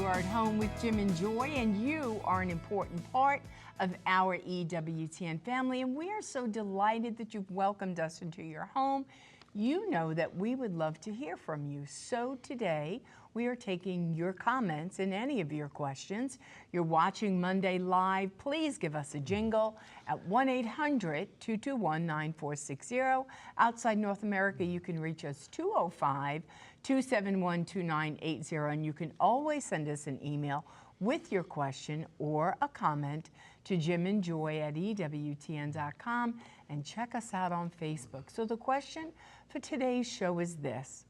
are at home with Jim and Joy, and you are an important part of our EWTN family, and we are so delighted that you've welcomed us into your home. You know that we would love to hear from you. So today, we are taking your comments and any of your questions. You're watching Monday Live. Please give us a jingle at 1-800-221-9460. Outside North America, you can reach us 205-271-2980, and you can always send us an email with your question or a comment to jimandjoy@ewtn.com, and check us out on Facebook. So the question for today's show is this: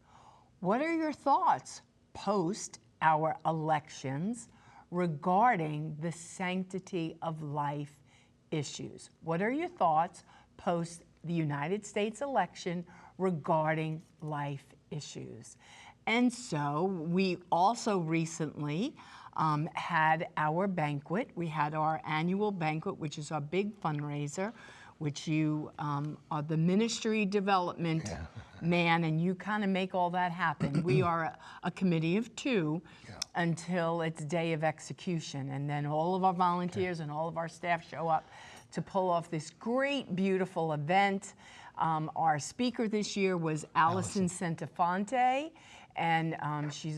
what are your thoughts post our elections regarding the sanctity of life issues? What are your thoughts post the United States election regarding life issues? And so we also recently had our banquet. We had our annual banquet, which is our big fundraiser, which you are the ministry development man, and you kind of make all that happen. We are a committee of two until it's day of execution, and then all of our volunteers and all of our staff show up to pull off this great, beautiful event. Our speaker this year was Allison Centofonte, and she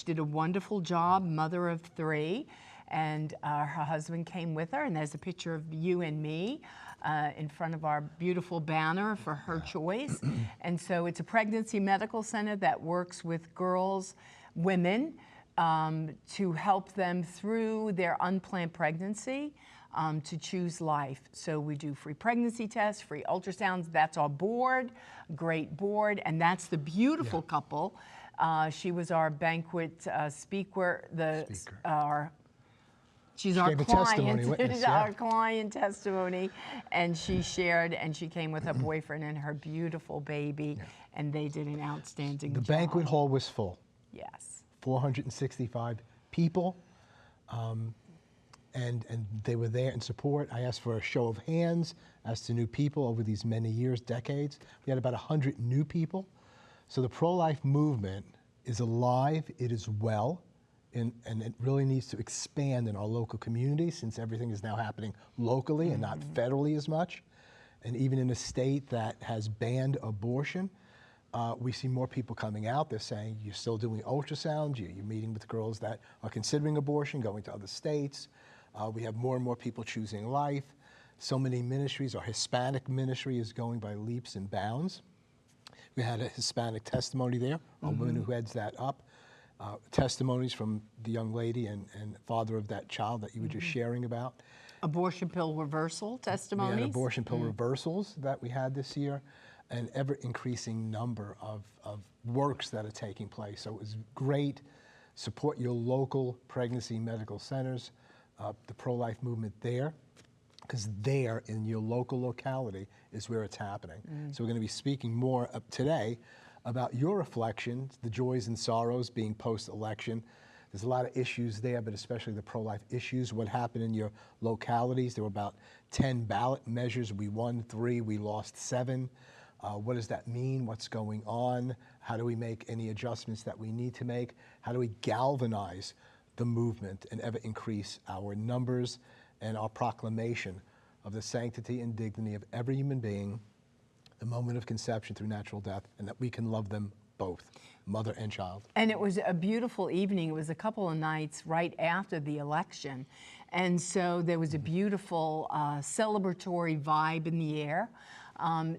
did a wonderful job, mother of three, and her husband came with her, and there's a picture of you and me in front of our beautiful banner for her choice. And so it's a pregnancy medical center that works with girls, women, to help them through their unplanned pregnancy, to choose life. So we do free pregnancy tests, free ultrasounds. That's our board, great board, and that's the beautiful couple. She was our banquet speaker. She's our client, our client testimony, and she shared, and she came with her boyfriend and her beautiful baby, and they did an outstanding job. The banquet hall was full. Yes. 465 people, and they were there in support. I asked for a show of hands as to new people over these many years, decades. We had about 100 new people. So the pro-life movement is alive, it is well, and it really needs to expand in our local community, since everything is now happening locally and not federally as much. And even in a state that has banned abortion, we see more people coming out. They're saying, you're still doing ultrasound, you're meeting with girls that are considering abortion, going to other states. We have more and more people choosing life. So many ministries, our Hispanic ministry is going by leaps and bounds. We had a Hispanic testimony there, a woman who heads that up. Testimonies from the young lady and father of that child that you were just sharing about. Abortion pill reversal testimonies. We had abortion pill reversals that we had this year, an ever-increasing number of works that are taking place. So it was great. Support your local pregnancy medical centers, the pro-life movement there, because there in your local locality is where it's happening. So we're going to be speaking more today about your reflections, the joys and sorrows being post-election. There's a lot of issues there, but especially the pro-life issues. What happened in your localities? There were about 10 ballot measures. We won 3, we lost 7. What does that mean? What's going on? How do we make any adjustments that we need to make? How do we galvanize the movement and ever increase our numbers and our proclamation of the sanctity and dignity of every human being, the moment of conception through natural death, and that we can love them both, mother and child. And it was a beautiful evening. It was a couple of nights right after the election. And so there was a beautiful celebratory vibe in the air.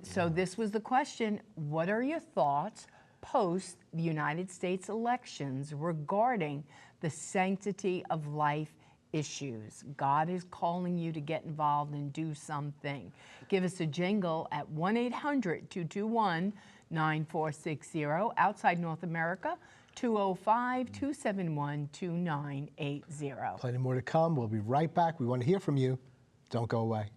So this was the question: what are your thoughts post the United States elections regarding the sanctity of life issues? God is calling you to get involved and do something. Give us a jingle at 1-800-221-9460. Outside North America, 205-271-2980. Plenty more to come. We'll be right back. We want to hear from you. Don't go away.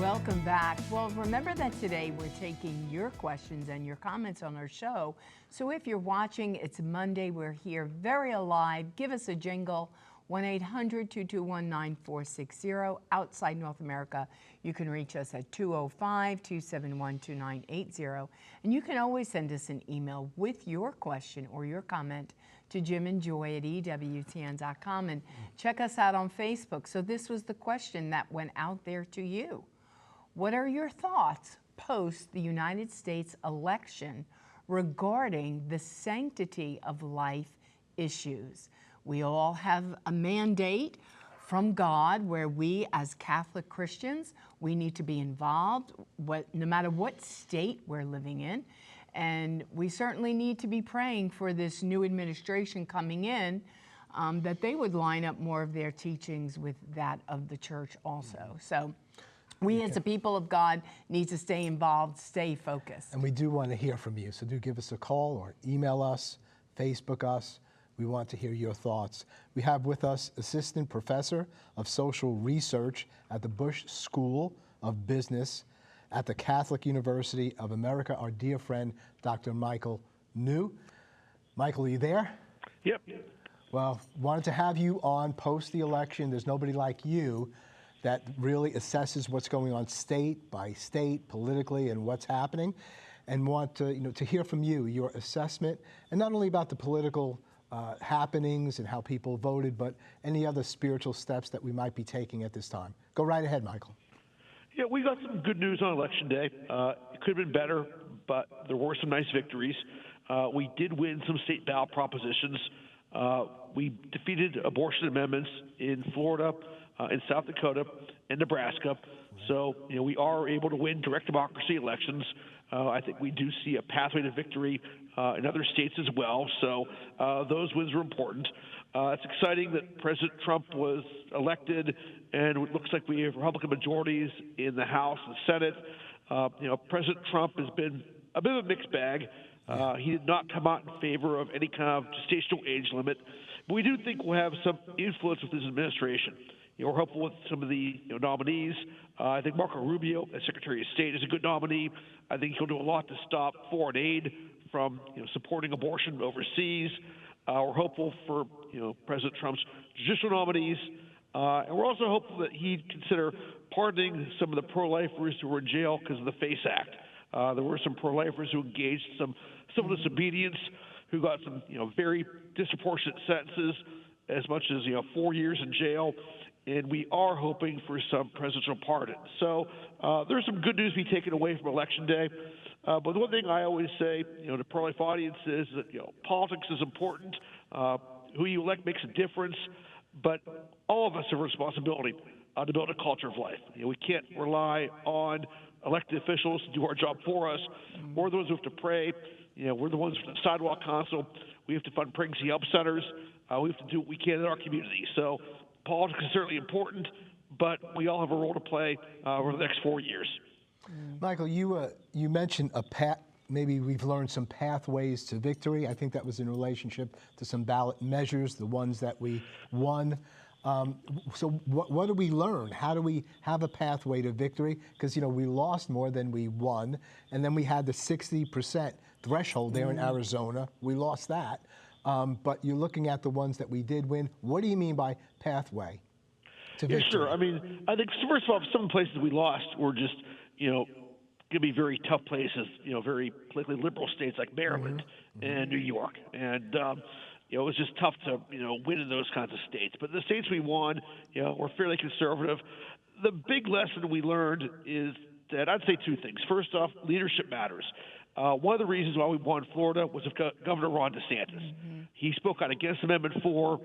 Welcome back. Well, remember that today we're taking your questions and your comments on our show. So if you're watching, it's Monday. We're here very alive. Give us a jingle, 1-800-221-9460. Outside North America, you can reach us at 205-271-2980. And you can always send us an email with your question or your comment to jimandjoy@ewtn.com, and check us out on Facebook. So this was the question that went out there to you. What are your thoughts post the United States election regarding the sanctity of life issues? We all have a mandate from God where we as Catholic Christians, we need to be involved no matter what state we're living in. And we certainly need to be praying for this new administration coming in, that they would line up more of their teachings with that of the church also. So we as the people of God need to stay involved, stay focused. And we do want to hear from you, so do give us a call or email us, Facebook us. We want to hear your thoughts. We have with us Assistant Professor of Social Research at the Bush School of Business at the Catholic University of America, our dear friend, Dr. Michael New. Michael, are you there? Yep. Well, wanted to have you on post the election. There's nobody like you that really assesses what's going on state by state, politically, and what's happening, and want to, to hear from you, your assessment, and not only about the political happenings and how people voted, but any other spiritual steps that we might be taking at this time. Go right ahead, Michael. Yeah, we got some good news on Election Day. It could have been better, but there were some nice victories. We did win some state ballot propositions. We defeated abortion amendments in Florida, in South Dakota, and Nebraska. So, we are able to win direct democracy elections. I think we do see a pathway to victory in other states as well. So those wins are important. It's exciting that President Trump was elected, and it looks like we have Republican majorities in the House and Senate. President Trump has been a bit of a mixed bag. He did not come out in favor of any kind of gestational age limit, but we do think we'll have some influence with his administration. We're hopeful with some of the nominees. I think Marco Rubio, as Secretary of State, is a good nominee. I think he'll do a lot to stop foreign aid from supporting abortion overseas. We're hopeful for President Trump's judicial nominees, and we're also hopeful that he'd consider pardoning some of the pro-lifers who were in jail because of the FACE Act. There were some pro-lifers who engaged some civil disobedience, who got some very disproportionate sentences, as much as 4 years in jail. And we are hoping for some presidential pardon. So there's some good news to be taken away from Election Day. But the one thing I always say, to pro-life audience is that politics is important. Who you elect makes a difference, but all of us have a responsibility to build a culture of life. We can't rely on elected officials to do our job for us. We're the ones who have to pray. We're the ones from the Sidewalk Council. We have to fund pregnancy help centers. We have to do what we can in our community. So politics is certainly important, but we all have a role to play over the next 4 years. Michael, you mentioned maybe we've learned some pathways to victory. I think that was in relationship to some ballot measures, the ones that we won. So what do we learn? How do we have a pathway to victory? Because, we lost more than we won. And then we had the 60% threshold there in Arizona. We lost that. But you're looking at the ones that we did win. What do you mean by pathway to victory? Yeah, sure. I mean, I think, first of all, some places we lost were just, going to be very tough places, very politically liberal states like Maryland and New York. And, it was just tough to, win in those kinds of states. But the states we won, were fairly conservative. The big lesson we learned is that I'd say two things. First off, leadership matters. One of the reasons why we won Florida was Governor Ron DeSantis. He spoke out against Amendment 4.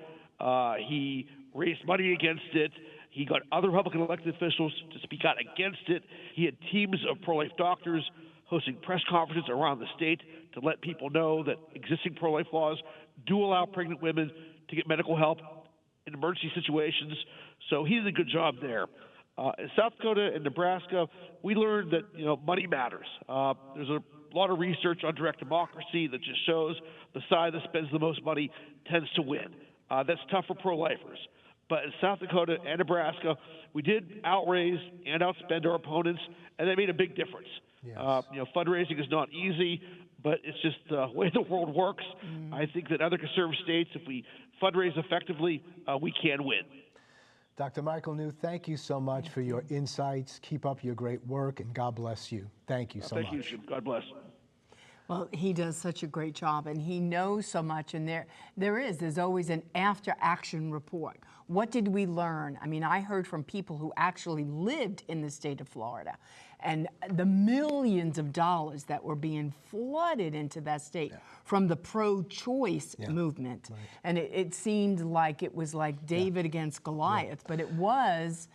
He raised money against it. He got other Republican elected officials to speak out against it. He had teams of pro-life doctors hosting press conferences around the state to let people know that existing pro-life laws do allow pregnant women to get medical help in emergency situations. So he did a good job there. In South Dakota and Nebraska, we learned that money matters. There's a lot of research on direct democracy that just shows the side that spends the most money tends to win. That's tough for pro-lifers. But in South Dakota and Nebraska, we did outraise and outspend our opponents, and that made a big difference. Yes. Fundraising is not easy, but it's just the way the world works. I think that other conservative states, if we fundraise effectively, we can win. Dr. Michael New, thank you so much for your insights. Keep up your great work, and God bless you. Thank you so much. Thank you, Jim. God bless. Well, he does such a great job, and he knows so much, and there's always an after-action report. What did we learn? I mean, I heard from people who actually lived in the state of Florida, and the millions of dollars that were being flooded into that state from the pro-choice movement. Right. And it seemed like it was like David against Goliath, but it was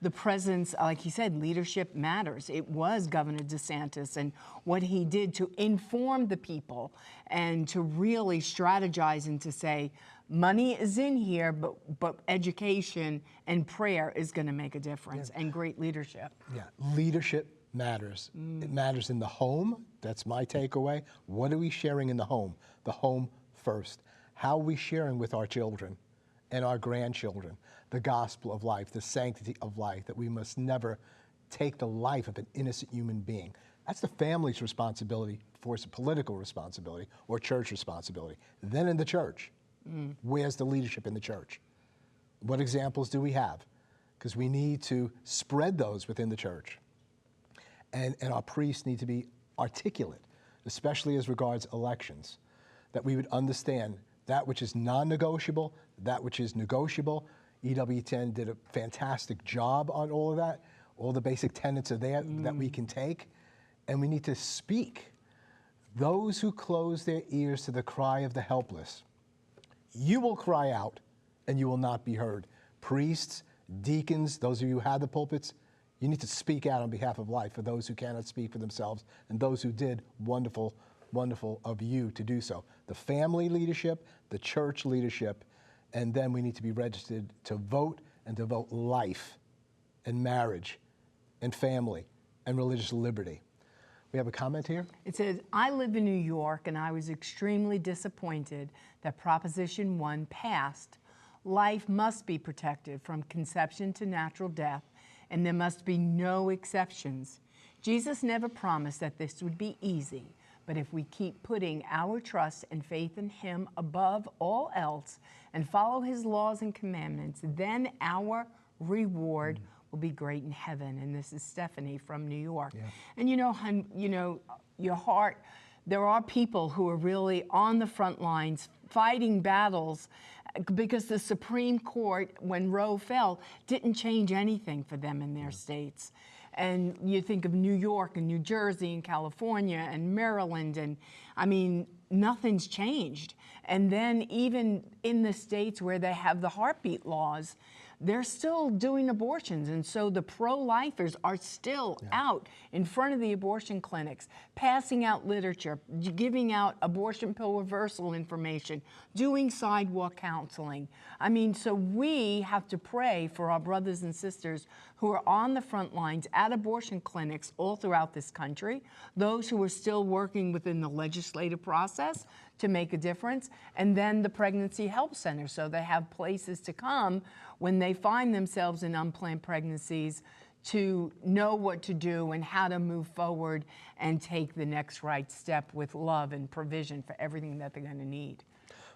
the presence, like he said, leadership matters. It was Governor DeSantis and what he did to inform the people and to really strategize and to say, money is in here, but education and prayer is going to make a difference, and great leadership. Yeah, leadership matters. It matters in the home. That's my takeaway. What are we sharing in the home? The home first. How are we sharing with our children and our grandchildren the gospel of life, the sanctity of life, that we must never take the life of an innocent human being? That's the family's responsibility, for it's a political responsibility or church responsibility. Then in the church, where's the leadership in the church? What examples do we have? Because we need to spread those within the church. And our priests need to be articulate, especially as regards elections, that we would understand that which is non-negotiable, that which is negotiable. EWTN did a fantastic job on all of that. All the basic tenets are there that we can take, and we need to speak. Those who close their ears to the cry of the helpless, you will cry out and you will not be heard. Priests, deacons, those of you who have the pulpits, you need to speak out on behalf of life for those who cannot speak for themselves, and those who did, wonderful, wonderful of you to do so. The family leadership, the church leadership, and then we need to be registered to vote, and to vote life and marriage and family and religious liberty. We have a comment here. It says, I live in New York, and I was extremely disappointed that Proposition 1 passed. Life must be protected from conception to natural death, and there must be no exceptions. Jesus never promised that this would be easy, but if we keep putting our trust and faith in him above all else and follow his laws and commandments, then our reward will be great in heaven. And this is Stephanie from New York. Yeah. And your heart, there are people who are really on the front lines fighting battles, because the Supreme Court, when Roe fell, didn't change anything for them in their states. And you think of New York and New Jersey and California and Maryland, and I mean, nothing's changed. And then even in the states where they have the heartbeat laws, they're still doing abortions. And so the pro-lifers are still out in front of the abortion clinics, passing out literature, giving out abortion pill reversal information, doing sidewalk counseling. I mean, so we have to pray for our brothers and sisters who are on the front lines at abortion clinics all throughout this country, those who are still working within the legislative process to make a difference, and then the pregnancy help center, so they have places to come when they find themselves in unplanned pregnancies to know what to do and how to move forward and take the next right step with love and provision for everything that they're going to need.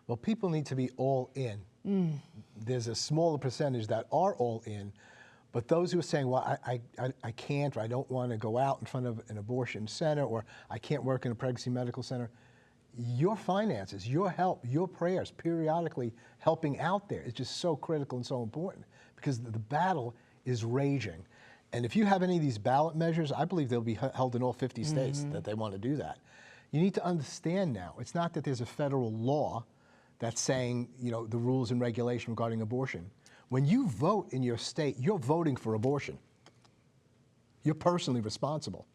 Well, people need to be all in. There's a smaller percentage that are all in, but those who are saying, well, I can't, or I don't want to go out in front of an abortion center, or I can't work in a pregnancy medical center, your finances, your help, your prayers, periodically helping out there is just so critical and so important, because the battle is raging. And if you have any of these ballot measures, I believe they'll be held in all 50 states that they want to do that. You need to understand now, it's not that there's a federal law that's saying, the rules and regulation regarding abortion. When you vote in your state, you're voting for abortion. You're personally responsible,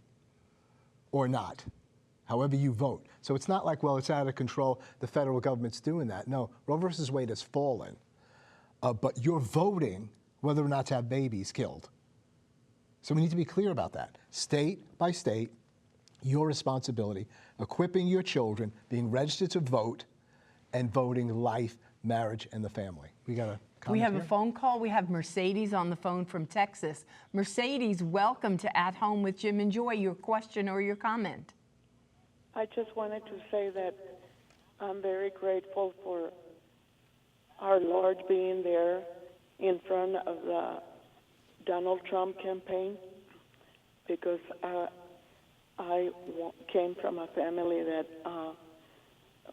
or not, however you vote. So it's not like, well, it's out of control, the federal government's doing that. No, Roe versus Wade has fallen, but you're voting whether or not to have babies killed. So we need to be clear about that. State by state, your responsibility, equipping your children, being registered to vote, and voting life, marriage, and the family. We got a We have a here. phone call. We have Mercedes on the phone from Texas. Mercedes, welcome to At Home with Jim and Joy. Your question or your comment? I just wanted to say that I'm very grateful for our Lord being there in front of the Donald Trump campaign, because I came from a family that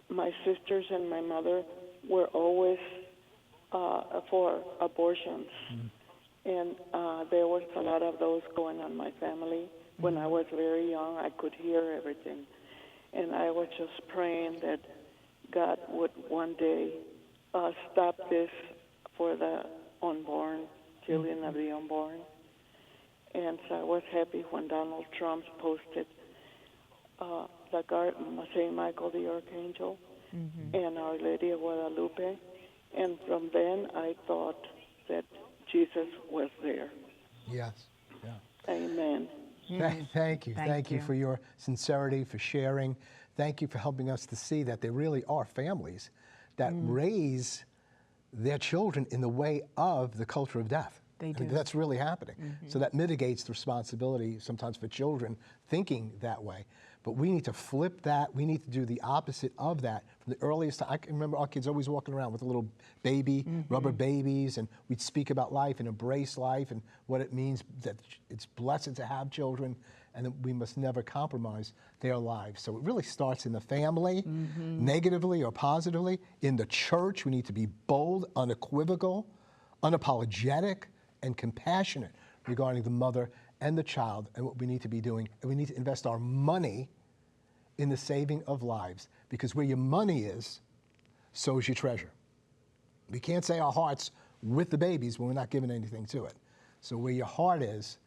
my sisters and my mother were always for abortions. And there was a lot of those going on in my family. When I was very young, I could hear everything. And I was just praying that God would one day stop this for the unborn, killing of the unborn. And so I was happy when Donald Trump posted St. Michael the Archangel and Our Lady of Guadalupe. And from then I thought that Jesus was there. Yes. Yeah. Amen. Thank you. Thank you for your sincerity, for sharing. Thank you for helping us to see that there really are families that raise their children in the way of the culture of death. They do. And that's really happening. So that mitigates the responsibility sometimes for children thinking that way. But we need to flip that. We need to do the opposite of that from the earliest time. I can remember our kids always walking around with a little baby, rubber babies, and we'd speak about life and embrace life and what it means that it's blessed to have children, and that we must never compromise their lives. So it really starts in the family, negatively or positively. In the church, we need to be bold, unequivocal, unapologetic, and compassionate regarding the mother and the child and what we need to be doing. And we need to invest our money in the saving of lives, because where your money is, so is your treasure. We can't say our heart's with the babies when we're not giving anything to it. So where your heart is,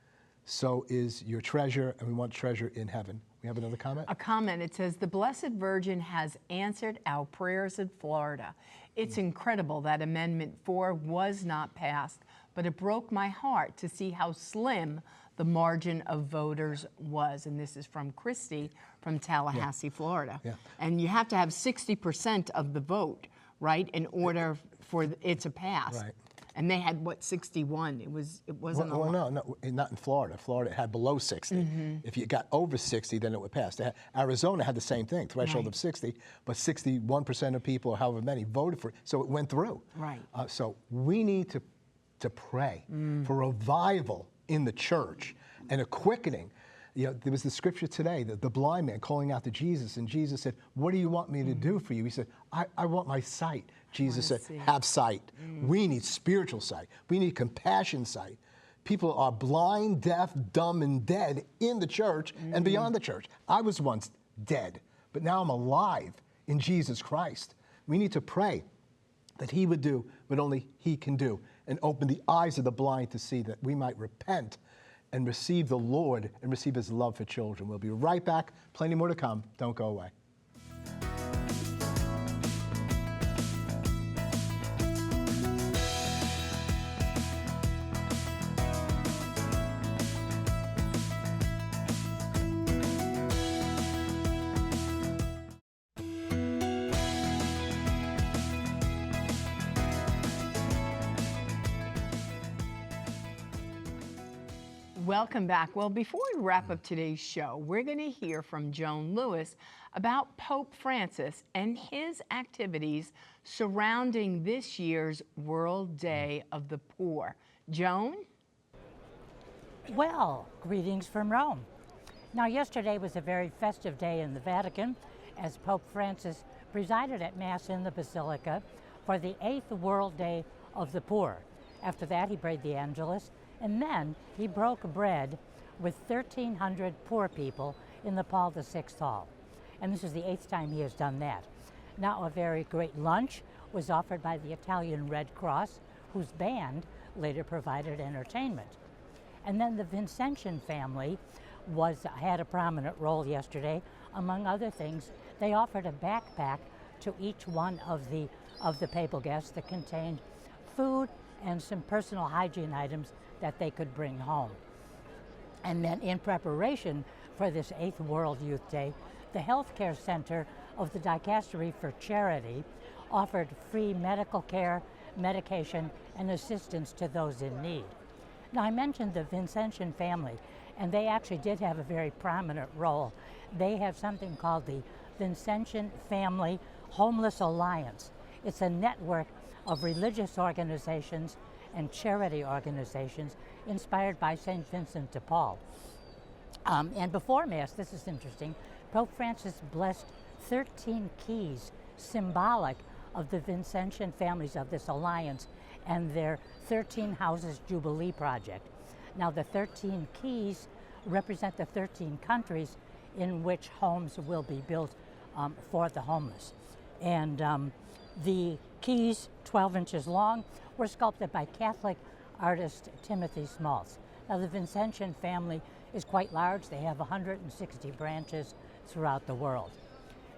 so is your treasure, and we want treasure in heaven. We have another comment? A comment. It says, the Blessed Virgin has answered our prayers in Florida. It's incredible that Amendment 4 was not passed, but it broke my heart to see how slim the margin of voters was. And this is from Christy from Tallahassee, Florida. Yeah. And you have to have 60% of the vote, right, in order for it to pass. Right. And they had, what, 61? It wasn't a lot. Well, no, not in Florida. Florida had below 60. If you got over 60, then it would pass. Arizona had the same thing, threshold of 60, but 61% of people, or however many, voted for it, so it went through. Right. So we need to pray for revival in the church and a quickening. You know, there was the scripture today, the blind man calling out to Jesus, and Jesus said, what do you want me to do for you? He said, I want my sight. Jesus said, have sight. We need spiritual sight. We need compassion sight. People are blind, deaf, dumb, and dead in the church and beyond the church. I was once dead, but now I'm alive in Jesus Christ. We need to pray that he would do what only he can do and open the eyes of the blind to see, that we might repent and receive the Lord and receive his love for children. We'll be right back. Plenty more to come. Don't go away. Welcome back. Well, before we wrap up today's show, we're going to hear from Joan Lewis about Pope Francis and his activities surrounding this year's World Day of the Poor. Joan? Well, greetings from Rome. Now, yesterday was a very festive day in the Vatican as Pope Francis presided at Mass in the Basilica for the 8th World Day of the Poor. After that, he prayed the Angelus, and then he broke bread with 1,300 poor people in the Paul VI Hall. And this is the 8th time he has done that. Now, a very great lunch was offered by the Italian Red Cross, whose band later provided entertainment. And then the Vincentian family had a prominent role yesterday. Among other things, they offered a backpack to each one of the papal guests that contained food and some personal hygiene items that they could bring home. And then in preparation for this 8th World Youth Day, the Healthcare Center of the Dicastery for Charity offered free medical care, medication, and assistance to those in need. Now, I mentioned the Vincentian family, and they actually did have a very prominent role. They have something called the Vincentian Family Homeless Alliance. It's a network of religious organizations and charity organizations inspired by St. Vincent de Paul. And before Mass, this is interesting, Pope Francis blessed 13 keys symbolic of the Vincentian families of this alliance and their 13 Houses Jubilee project. Now, the 13 keys represent the 13 countries in which homes will be built for the homeless. And the keys, 12 inches long, were sculpted by Catholic artist Timothy Smalls. Now, the Vincentian family is quite large. They have 160 branches throughout the world.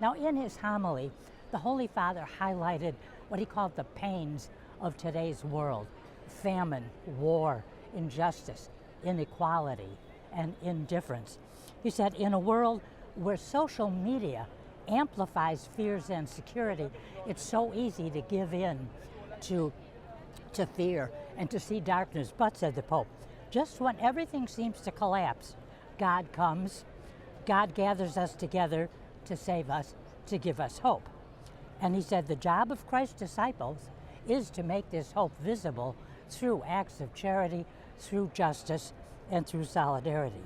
Now, in his homily, the Holy Father highlighted what he called the pains of today's world: famine, war, injustice, inequality, and indifference. He said, in a world where social media amplifies fears and insecurity, it's so easy to give in to fear and to see darkness. But, said the Pope, just when everything seems to collapse, God comes. God gathers us together to save us, to give us hope. And he said the job of Christ's disciples is to make this hope visible through acts of charity, through justice, and through solidarity.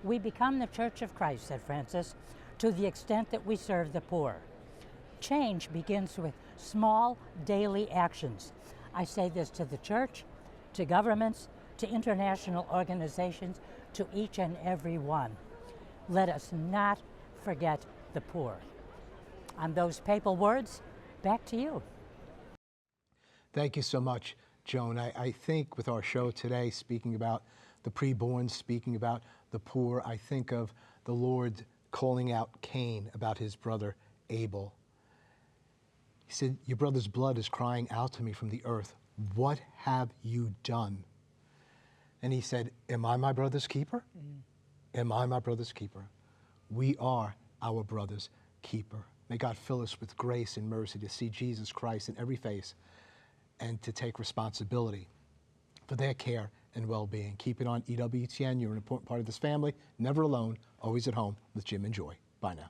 We become the Church of Christ, said Francis, to the extent that we serve the poor. Change begins with small daily actions. I say this to the Church, to governments, to international organizations, to each and every one. Let us not forget the poor. On those papal words, back to you. Thank you so much, Joan. I think with our show today, speaking about the preborn, speaking about the poor, I think of the Lord calling out Cain about his brother Abel. He said, your brother's blood is crying out to me from the earth. What have you done? And he said, am I my brother's keeper? Am I my brother's keeper? We are our brother's keeper. May God fill us with grace and mercy to see Jesus Christ in every face and to take responsibility for their care and well-being. Keep it on EWTN. You're an important part of this family. Never alone, always at home with Jim and Joy. Bye now.